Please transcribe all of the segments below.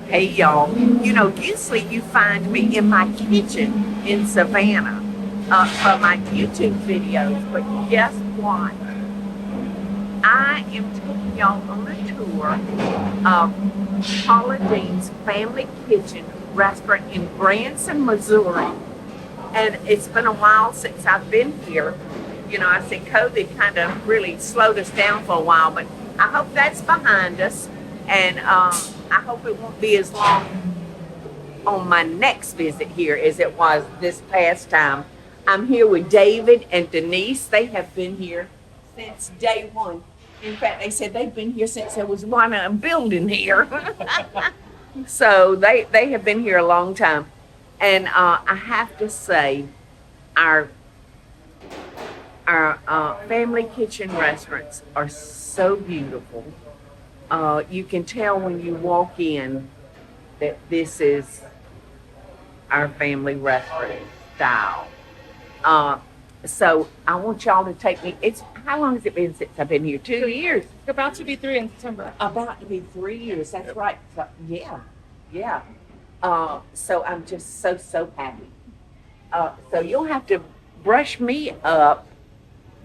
Hey y'all, usually you find me in my kitchen in Savannah for my YouTube videos, but guess what? I am taking y'all on a tour of Paula Deen's Family Kitchen restaurant in Branson, Missouri. And it's been a while since I've been here. I said COVID kind of really slowed us down for a while, but I hope that's behind us. And I hope it won't be as long on my next visit here as it was this past time. I'm here with David and Denise. They have been here since day one. In fact, they said they've been here since there was one building here. So they have been here a long time. And I have to say, our family kitchen restaurants are so beautiful. You can tell when you walk in that this is our family restaurant style. So I want y'all to take me. How long has it been since I've been here? 2 years. It's about to be 3 in September. About to be 3 years. That's right. So, yeah. So I'm just so happy. So you'll have to brush me up,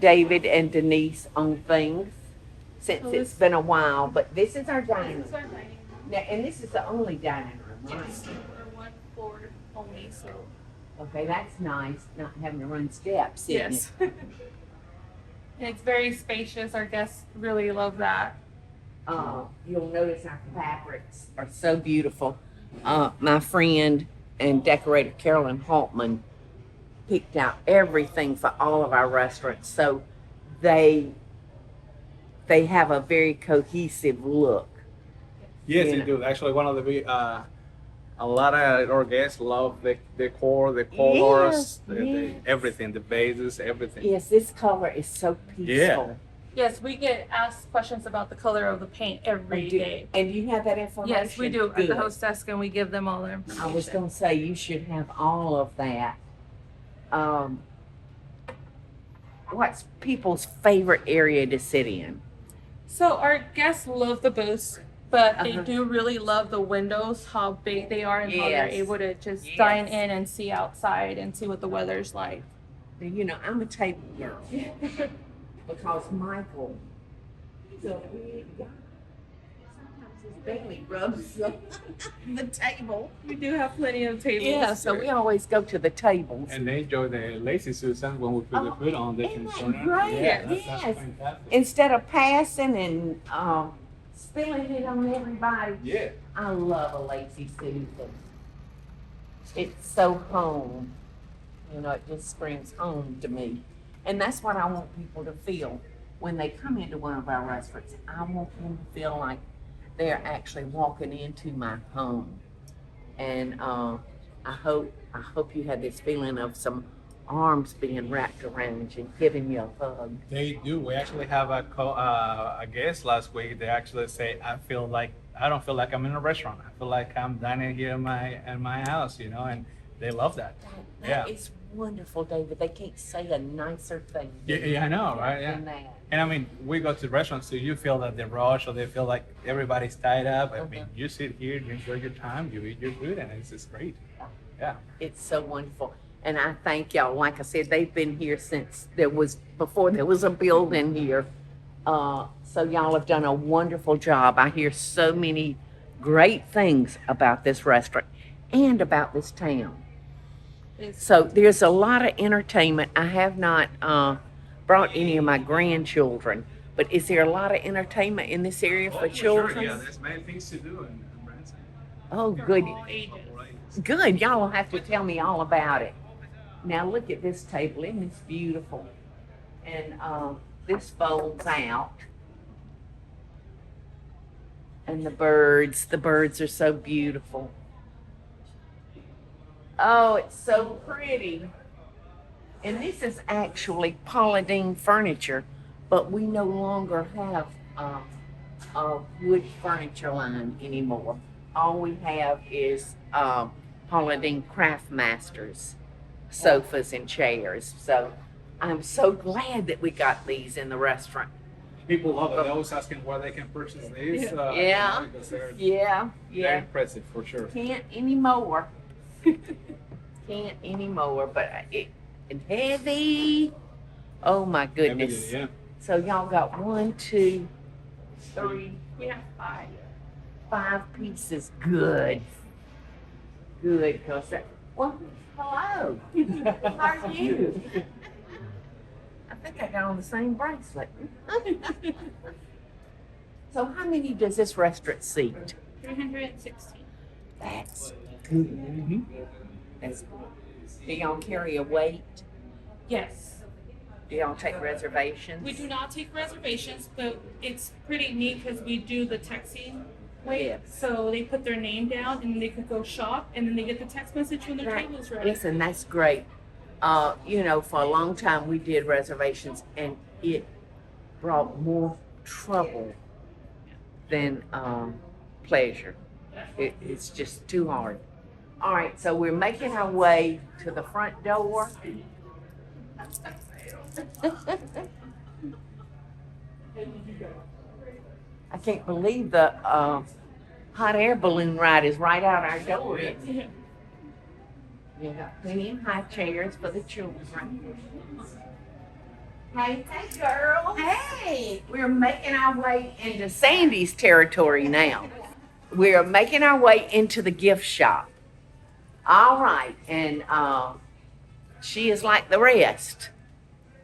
David and Denise, on things since it's been a while. But this is our dining room. Now, and this is the only dining room, right? Yes, we're one floor only, so. Okay, that's nice, not having to run steps. Yes. And it's very spacious. Our guests really love that. You'll notice our fabrics are so beautiful. My friend and decorator Carolyn Haltman picked out everything for all of our restaurants, so they have a very cohesive look. Yes, they do. Actually, one of the big, a lot of our guests love the decor, the colors, the everything, the bases, everything. Yes, this color is so peaceful. Yeah. Yes, we get asked questions about the color of the paint every day. And you have that information? Yes, we do at the host desk, and we give them all their information. I was going to say you should have all of that. What's people's favorite area to sit in? So our guests love the booths, but they do really love the windows, how big they are, and how they're able to just dine in and see outside and see what the weather's like. I'm a table girl because Michael, he's a big guy. Sometimes his belly rubs the table. We do have plenty of tables. Yeah, so we always go to the tables. And they enjoy the lazy Susan when we put the food on. They Isn't can that turn it. great? Yeah, Yes. that's fantastic. Instead of passing and spilling it on everybody. Yeah. I love a lazy Susan. It's so home. It just screams home to me. And that's what I want people to feel when they come into one of our restaurants. I want them to feel like they're actually walking into my home. And I hope you had this feeling of some arms being wrapped around you and giving you a hug. They do. We actually have a guest last week. They actually say, I don't feel like I'm in a restaurant. I feel like I'm dining here in my house, and they love that. That is wonderful, David. They can't say a nicer thing. Yeah, I know, right? Yeah. Than that. And I mean, we go to restaurants, so you feel that they rush or they feel like everybody's tied up. I mean, you sit here, you enjoy your time, you eat your food, and it's just great. Yeah. It's so wonderful. And I thank y'all. Like I said, they've been here since before there was a building here. So y'all have done a wonderful job. I hear so many great things about this restaurant and about this town. So there's a lot of entertainment. I have not brought any of my grandchildren, but is there a lot of entertainment in this area for children? Sure, yeah, there's many things to do in Branson. Oh, good. All ages. Good. Y'all will have to tell me all about it. Now look at this table. Isn't this beautiful? And this folds out. And the birds are so beautiful. Oh, it's so pretty. And this is actually Paula Deen furniture, but we no longer have a wood furniture line anymore. All we have is Paula Deen Craft Masters sofas and chairs. So I'm so glad that we got these in the restaurant. People love it. They're always asking where they can purchase these. Yeah. Because they're Yeah. impressive for sure. Can't anymore. Can't anymore. But and heavy. Oh my goodness. Yeah. So y'all got 1, 2, 3, We have 5. 5 pieces. Good. Good. Cause that. Well, hello. How are you? I think I got on the same bracelet. So how many does this restaurant seat? 316. That's good. That's good. Do y'all carry a weight? Yes. Do y'all take reservations? We do not take reservations, but it's pretty neat because we do the texting way. Yes. So they put their name down and they could go shop and then they get the text message when their Right. table's ready. Listen, that's great. For a long time we did reservations and it brought more trouble than pleasure. It's just too hard. All right, so we're making our way to the front door. I can't believe the hot air balloon ride is right out our door. You got plenty of high chairs for the children. Hey, girl. Hey. We're making our way into Sandy's territory now. We're making our way into the gift shop. All right, and she is like the rest.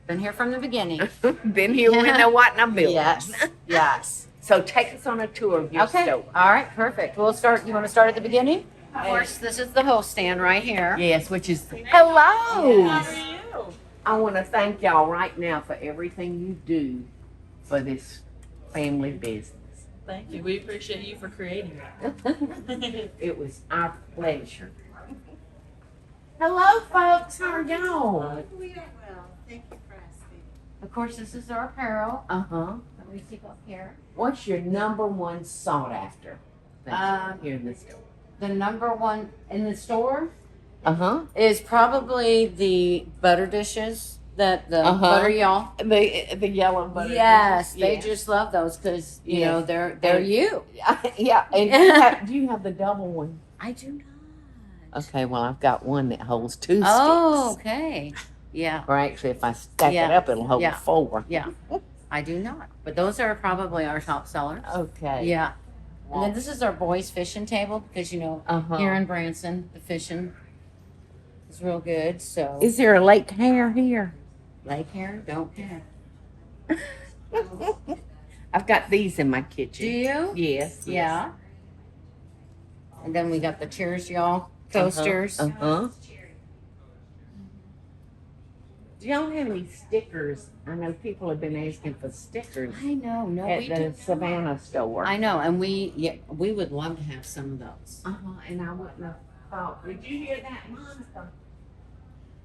Been here from the beginning. Been here when the what I'm building. Yes. Yes. So take us on a tour of your Okay. store. All right. Perfect. We'll start. You want to start at the beginning? Of course, this is the host stand right here. Yes, which is hello. How are you? I want to thank y'all right now for everything you do for this family business. Thank you. We appreciate you for creating it. It was our pleasure. Hello, folks. How are y'all? We are well. Thank you for asking. Of course, this is our apparel Uh-huh. that we keep up here. What's your number one sought after thing here in the store? The number one in the store Uh-huh. is probably the butter dishes that the Uh-huh. butter y'all. The yellow butter. Yes, dishes? they Yes. just love those because you Yes. know they're And- you. Yeah, and do you have the double one? I do not. Okay, well, I've got one that holds 2 Oh, sticks. okay. Yeah, Or actually, if I stack it Yeah. up, it'll hold Yeah. 4. yeah. I do not. But those are probably our top sellers. Okay. Yeah. And then this is our boys fishing table because you know Uh-huh. here in Branson the fishing is real good. So Is there a lake hare here? lake hair, don't care. I've got these in my Do kitchen. you? Yes. Yeah. And then we got the cheers, y'all toasters. Uh-huh. Do y'all have any stickers? I know people have been asking for stickers I know. No, at we the do. Savannah store. I know, and we would love to have some of those. Uh-huh, and I wouldn't have thought. Did you hear that, Monica?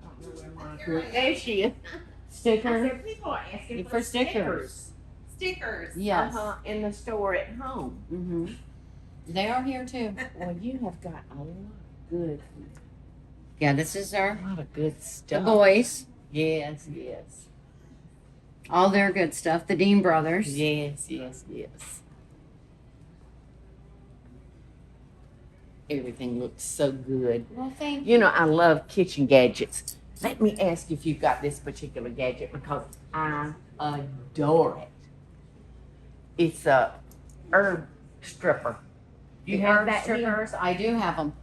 I don't know where Monica is. There she is. I Sticker. said, people are asking For for stickers. Stickers. Yes. Uh-huh, in the store at home. Mm-hmm. They are here too. Well, you have got a lot of good, Yeah, this is our a lot of good the stuff. boys. Yes, yes. All their good stuff. The Dean brothers. Yes, yes, yes. Everything looks so good. Well, thank You know, I love kitchen gadgets. Let me ask you if you've got this particular gadget because I adore it. It's a herb stripper. Do you The have herb that here? strippers. I do have them.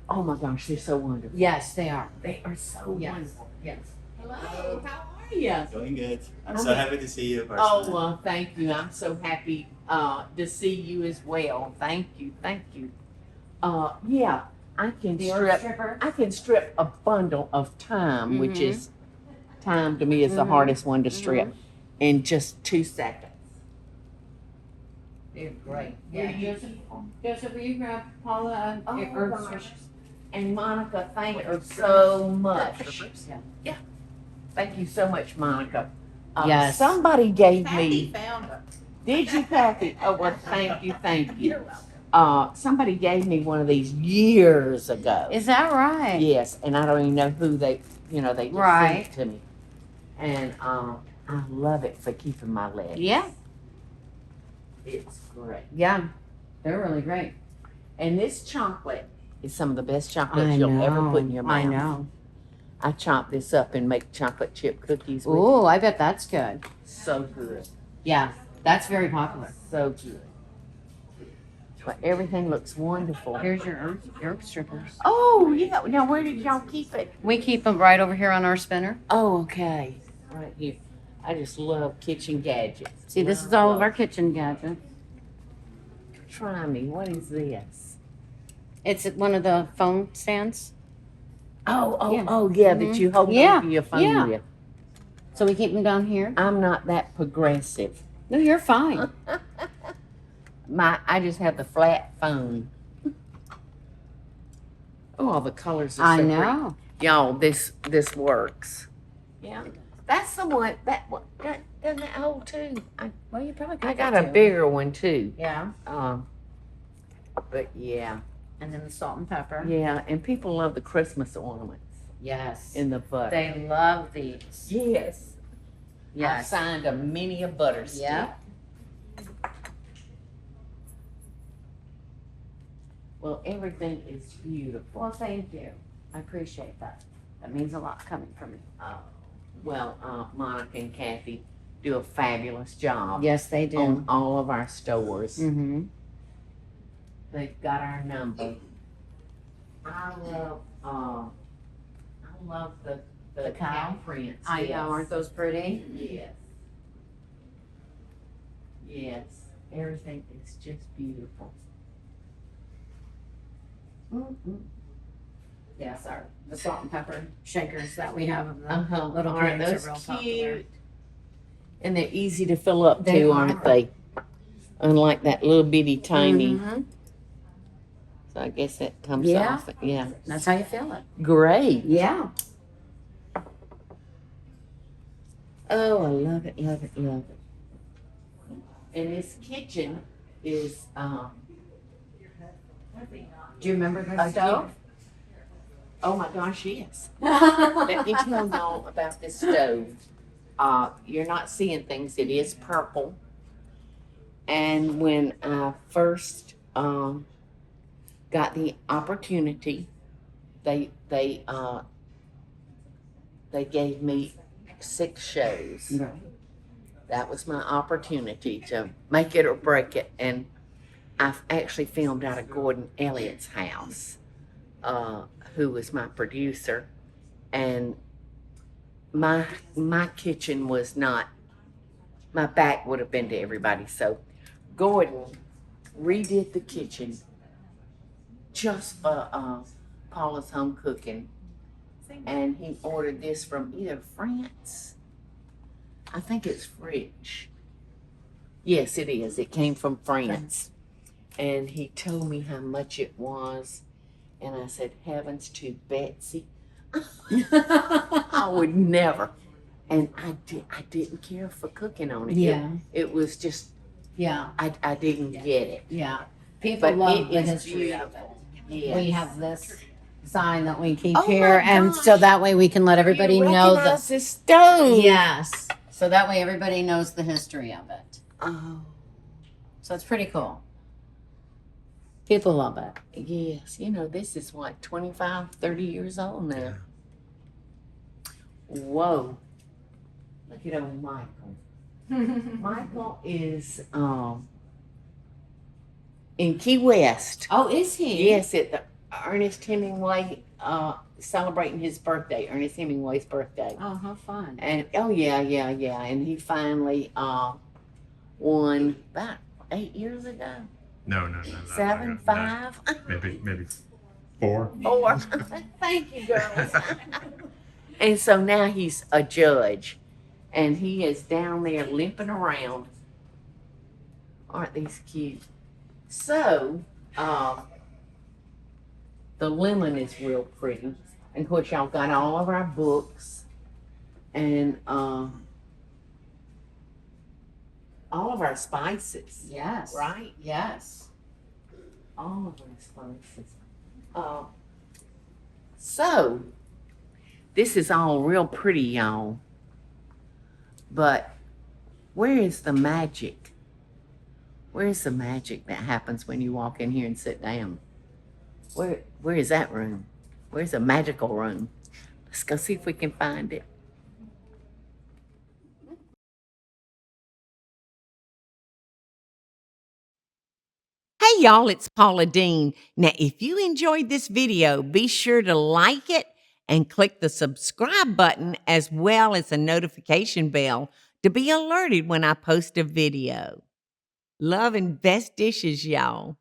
Oh my gosh, they're so wonderful. Yes, they are. They are so Yes. wonderful. Yes. Hello, how are you? Doing good. I'm Okay. so happy to see you. Oh, Personally. well, thank you. I'm so happy to see you as well. Thank you, thank you. Yeah, I can The herb strip. stripper. I can strip a bundle of thyme, which Mhm. is thyme to me is the Mhm. hardest one to strip, in just 2 seconds. They're great. Yeah, Joseph, will you grab Paula Oh, herb gosh. strippers? And Monica, thank her so much. Yeah. Thank you so much, Monica. Yes. Somebody gave Kathy me. found them. Did you, Kathy? Oh, well, thank you, thank you. You're welcome. Somebody gave me one of these years ago. Is that right? Yes, and I don't even know who they just Right. sent it to me. And I love it for keeping my legs. Yeah. It's great. Yeah, they're really great. And this chocolate is some of the best chocolate I you'll ever put in your mouth. I know. I chop this up and make chocolate chip cookies with it. Ooh, I bet that's good. So good. Yeah, that's very popular. So good. But everything looks wonderful. Here's your herb strippers. Oh, yeah. Now, where did y'all keep it? We keep them right over here on our spinner. Oh, okay. Right here. I just love kitchen gadgets. See, this is all of our kitchen gadgets. Try me. What is this? It's one of the phone stands. Oh, yeah, that you hold Yeah, onto your phone yeah. with. So we keep them down here. I'm not that progressive. No, you're fine. I just have the flat phone. Oh, all the colors are I so know. pretty. Y'all, this works. Yeah. That's the one that doesn't that hold too? Well, you probably could I got get a two. bigger one too. Yeah. But yeah, And then the salt and pepper. yeah, and people love the Christmas ornaments Yes. in the butter. They love these. Yes, I Yes. signed a mini of butter stick. Yeah. Well, everything is beautiful. Well, thank you. I appreciate that. That means a lot coming from you. Well, Monica and Kathy do a fabulous job Yes, they do. on all of our stores. Mm-hmm. They've got our number. I love the The cow? cow prints. I yes. know. Aren't those pretty? Yes. Yes. Everything is just beautiful. Mm-hmm. Yes, the salt and pepper shakers that we have of the Uh-huh. little Aren't drinks those are real cute? popular. And they're easy to fill up They too, are. aren't they? Unlike that little bitty tiny. Mhm. So I guess that comes Yeah. off. Yeah. That's how you feel it. Great. Yeah. Oh, I love it, love it, love it. And this kitchen is Do you remember the a stove? gift. Oh my gosh, yes. Let me tell y'all about this stove. You're not seeing things. It is purple. And when I first got the opportunity, they gave me 6 shows. Right. That was my opportunity to make it or break it. And I've actually filmed out of Gordon Elliott's house, who was my producer. And my kitchen was not, my back would have been to everybody. So Gordon redid the kitchen just for Paula's home cooking. And he ordered this from either France. I think it's French. Yes, it is. It came from France. And he told me how much it was. And I said, heavens to Betsy. I would never. And I didn't care for cooking on it. Yeah. It was just, Yeah. I didn't get it. Yeah. People But love it the is history of it. beautiful. Yes. We have this sign that we keep Oh my here, and gosh. so that way we can let everybody You know recognize this stove. Yes. So that way everybody knows the history of it. Oh, So it's pretty cool. People love it. yes. You know, this is what, 25, 30 years old now. Yeah. Whoa. Look at old Michael. Michael is in Key West. Oh, is he? Yes, at the Ernest Hemingway celebrating his birthday, Ernest Hemingway's birthday. Oh, how fun. And oh yeah. And he finally won about 8 years ago. No. 7, 5. Maybe 4. 4. Thank you, girls. And so now he's a judge, and he is down there limping around. Aren't these cute? So, the lemon is real pretty. And of course, y'all got all of our books, and all of our spices, Yes. right? Yes. All of our spices. So, this is all real pretty, y'all. But where is the magic? Where's the magic that happens when you walk in here and sit down? Where is that room? Where's the magical room? Let's go see if we can find it. Hey y'all, it's Paula Deen. Now, if you enjoyed this video, be sure to like it and click the subscribe button as well as the notification bell to be alerted when I post a video. Love and best dishes, y'all.